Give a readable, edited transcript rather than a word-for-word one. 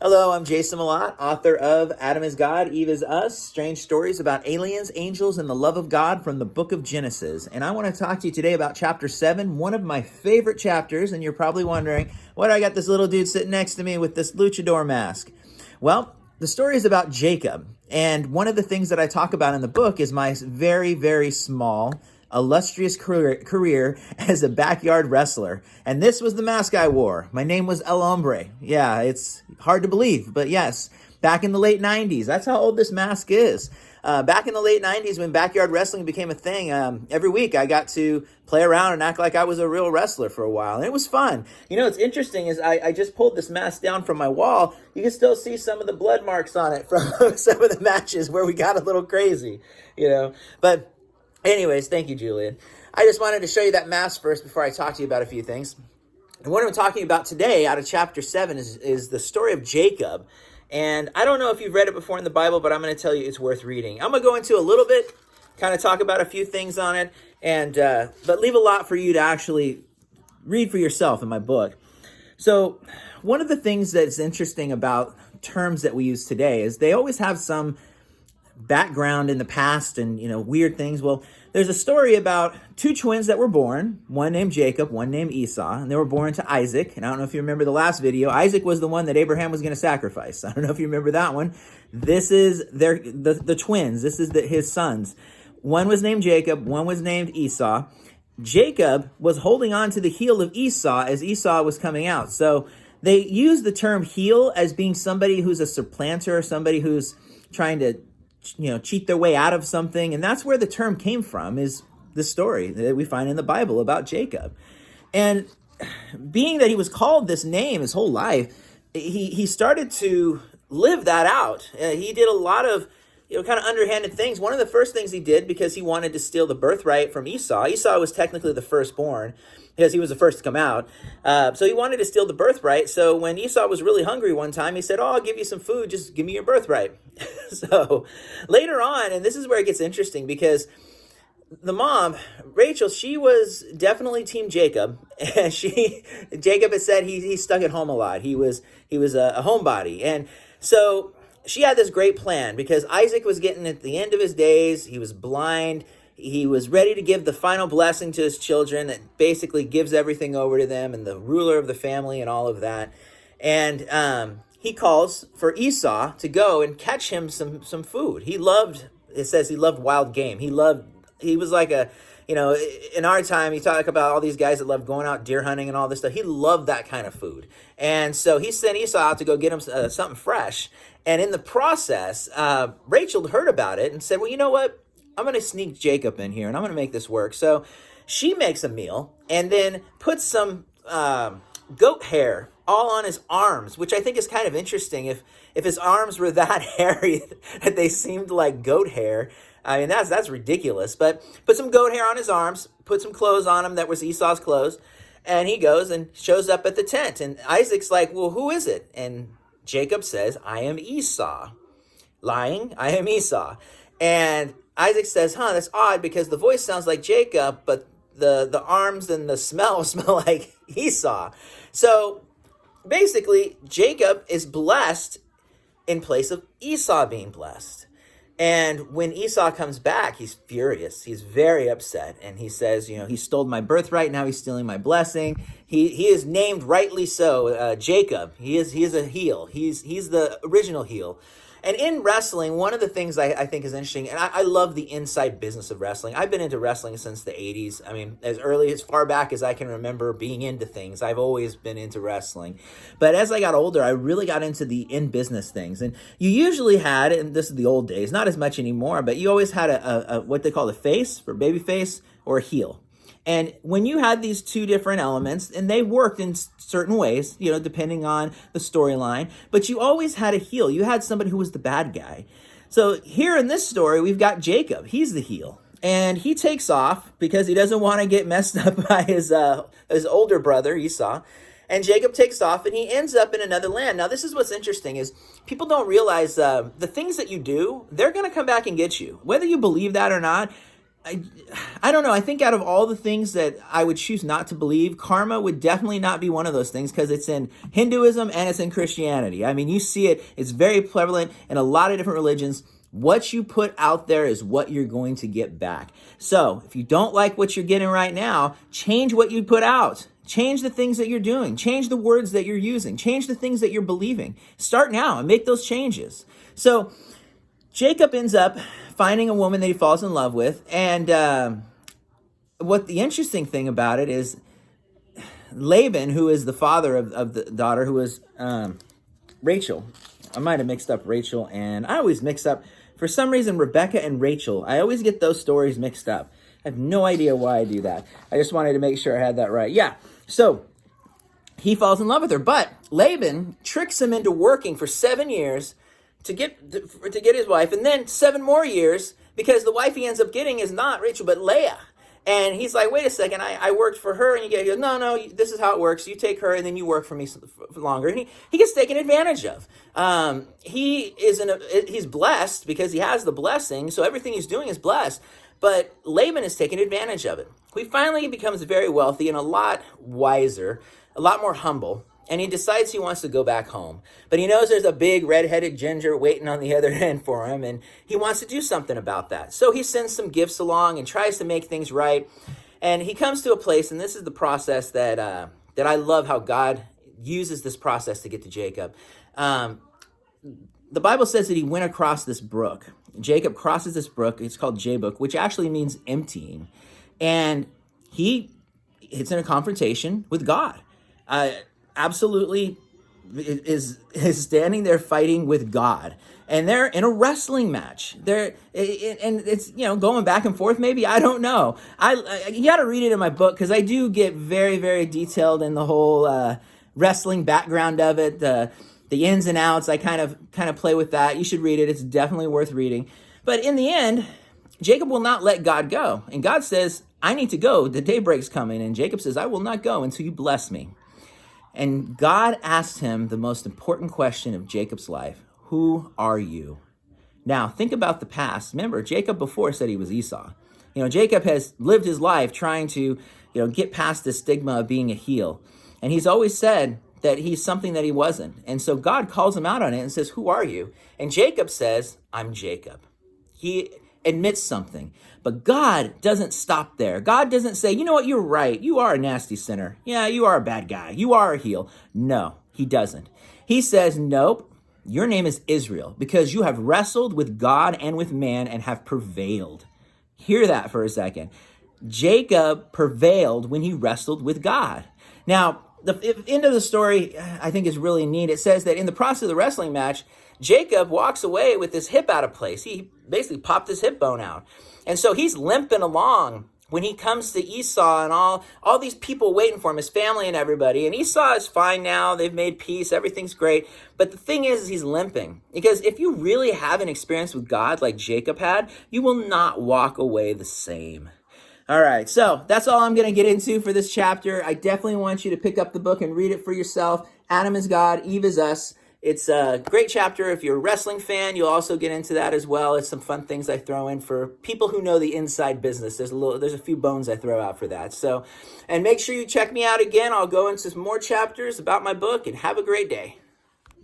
Hello, I'm Jason Malott, author of Adam is God, Eve is Us, Strange Stories about Aliens, Angels, and the Love of God from the Book of Genesis. And I want to talk to you today about chapter 7, one of my favorite chapters, and you're probably wondering, why do I got this little dude sitting next to me with this luchador mask? Well, the story is about Jacob, and one of the things that I talk about in the book is my very, very small, illustrious career as a backyard wrestler. And this was the mask I wore. My name was El Hombre. Yeah, it's hard to believe, but yes, back in the late 90s. That's how old this mask is. Back in the late 90s when backyard wrestling became a thing, every week I got to play around and act like I was a real wrestler for a while. And it was fun. You know, what's interesting is I just pulled this mask down from my wall. You can still see some of the blood marks on it from some of the matches where we got a little crazy, you know. But anyways, thank you, Julian. I just wanted to show you that mask first before I talk to you about a few things. And what I'm talking about today out of chapter 7 is the story of Jacob. And I don't know if you've read it before in the Bible, but I'm going to tell you it's worth reading. I'm going to go into a little bit, kind of talk about a few things on it, and but leave a lot for you to actually read for yourself in my book. So one of the things that's interesting about terms that we use today is they always have some background in the past and, you know, weird things. Well, there's a story about two twins that were born, one named Jacob, one named Esau, and they were born to Isaac. And I don't know if you remember the last video. Isaac was the one that Abraham was going to sacrifice. I don't know if you remember that one. This is the twins. This is his sons. One was named Jacob, one was named Esau. Jacob was holding on to the heel of Esau as Esau was coming out. So they use the term heel as being somebody who's a supplanter, somebody who's trying to, you know, cheat their way out of something. And that's where the term came from, is the story that we find in the Bible about Jacob. And being that he was called this name his whole life, he started to live that out. He did a lot of, you know, kind of underhanded things. One of the first things he did, because he wanted to steal the birthright from Esau. Esau was technically the firstborn because he was the first to come out. So he wanted to steal the birthright. So when Esau was really hungry one time, he said, "Oh, I'll give you some food. Just give me your birthright." So later on, and this is where it gets interesting, because the mom, Rachel, she was definitely team Jacob. And Jacob had said he stuck at home a lot. He was a homebody. And so she had this great plan, because Isaac was getting at the end of his days. He was blind. He was ready to give the final blessing to his children that basically gives everything over to them, and the ruler of the family and all of that. And he calls for Esau to go and catch him some food. It says he loved wild game. He was like a, you know, in our time, you talk about all these guys that love going out deer hunting and all this stuff. He loved that kind of food. And so he sent Esau out to go get him something fresh. And in the process, Rachel heard about it and said, well, you know what? I'm going to sneak Jacob in here and I'm going to make this work. So she makes a meal and then puts some goat hair all on his arms, which I think is kind of interesting. If his arms were that hairy that they seemed like goat hair, I mean, that's ridiculous. But put some goat hair on his arms, put some clothes on him that was Esau's clothes, and he goes and shows up at the tent. And Isaac's like, well, who is it? And Jacob says, I am Esau. Lying, I am Esau. And Isaac says, that's odd, because the voice sounds like Jacob, but the arms and the smell like Esau. So basically, Jacob is blessed in place of Esau being blessed. And when Esau comes back, he's furious. He's very upset. And he says, you know, he stole my birthright. Now he's stealing my blessing. He is named rightly so, Jacob. He is a heel. He's the original heel. And in wrestling, one of the things I think is interesting, and I love the inside business of wrestling. I've been into wrestling since the 80s. I mean, as far back as I can remember being into things, I've always been into wrestling. But as I got older, I really got into the in-business things. And you usually had, and this is the old days, not as much anymore, but you always had a what they call a face, for baby face, or a heel. And when you had these two different elements, and they worked in certain ways, you know, depending on the storyline, but you always had a heel. You had somebody who was the bad guy. So here in this story, we've got Jacob. He's the heel. And he takes off because he doesn't want to get messed up by his older brother, Esau. And Jacob takes off, and he ends up in another land. Now, this is what's interesting, is people don't realize the things that you do, they're going to come back and get you. Whether you believe that or not, I don't know. I think out of all the things that I would choose not to believe, karma would definitely not be one of those things because it's in Hinduism and it's in Christianity. I mean, you see it. It's very prevalent in a lot of different religions. What you put out there is what you're going to get back. So if you don't like what you're getting right now, change what you put out. Change the things that you're doing. Change the words that you're using. Change the things that you're believing. Start now and make those changes. So Jacob ends up finding a woman that he falls in love with. And what the interesting thing about it is Laban, who is the father of the daughter, who is Rachel. I might have mixed up Rachel and I always mix up, for some reason, Rebecca and Rachel. I always get those stories mixed up. I have no idea why I do that. I just wanted to make sure I had that right. Yeah, so he falls in love with her. But Laban tricks him into working for 7 years to get his wife, and then 7 more years because the wife he ends up getting is not Rachel, but Leah. And he's like, wait a second, I worked for her, and he goes, no, this is how it works. You take her, and then you work for me for longer. And he gets taken advantage of. He's blessed because he has the blessing, so everything he's doing is blessed. But Laban is taking advantage of it. He finally becomes very wealthy and a lot wiser, a lot more humble. And he decides he wants to go back home. But he knows there's a big red-headed ginger waiting on the other end for him, and he wants to do something about that. So he sends some gifts along and tries to make things right. And he comes to a place, and this is the process that I love how God uses this process to get to Jacob. The Bible says that he went across this brook. Jacob crosses this brook. It's called Jabbok, which actually means emptying. And he hits in a confrontation with God. Absolutely is standing there fighting with God, and they're in a wrestling match. And it's going back and forth. Maybe, I don't know. You got to read it in my book because I do get very, very detailed in the whole wrestling background of it, the ins and outs. I kind of play with that. You should read it. It's definitely worth reading. But in the end, Jacob will not let God go, and God says, "I need to go. The daybreak's coming." And Jacob says, "I will not go until you bless me." And God asked him the most important question of Jacob's life: who are you? Now, think about the past. Remember, Jacob before said he was Esau. Jacob has lived his life trying to, get past the stigma of being a heel. And he's always said that he's something that he wasn't. And so God calls him out on it and says, who are you? And Jacob says, I'm Jacob. He admits something. But God doesn't stop there. God doesn't say, you know what, you're right. You are a nasty sinner. Yeah, you are a bad guy. You are a heel. No, he doesn't. He says, nope, your name is Israel because you have wrestled with God and with man and have prevailed. Hear that for a second. Jacob prevailed when he wrestled with God. Now, the end of the story, I think, is really neat. It says that in the process of the wrestling match, Jacob walks away with his hip out of place. He basically popped his hip bone out. And so he's limping along when he comes to Esau and all these people waiting for him, his family and everybody. And Esau is fine now. They've made peace. Everything's great. But the thing is he's limping. Because if you really have an experience with God like Jacob had, you will not walk away the same. All right, so that's all I'm going to get into for this chapter. I definitely want you to pick up the book and read it for yourself. Adam is God, Eve is us. It's a great chapter. If you're a wrestling fan, you'll also get into that as well. It's some fun things I throw in for people who know the inside business. There's a few bones I throw out for that. So, and make sure you check me out again. I'll go into some more chapters about my book, and have a great day.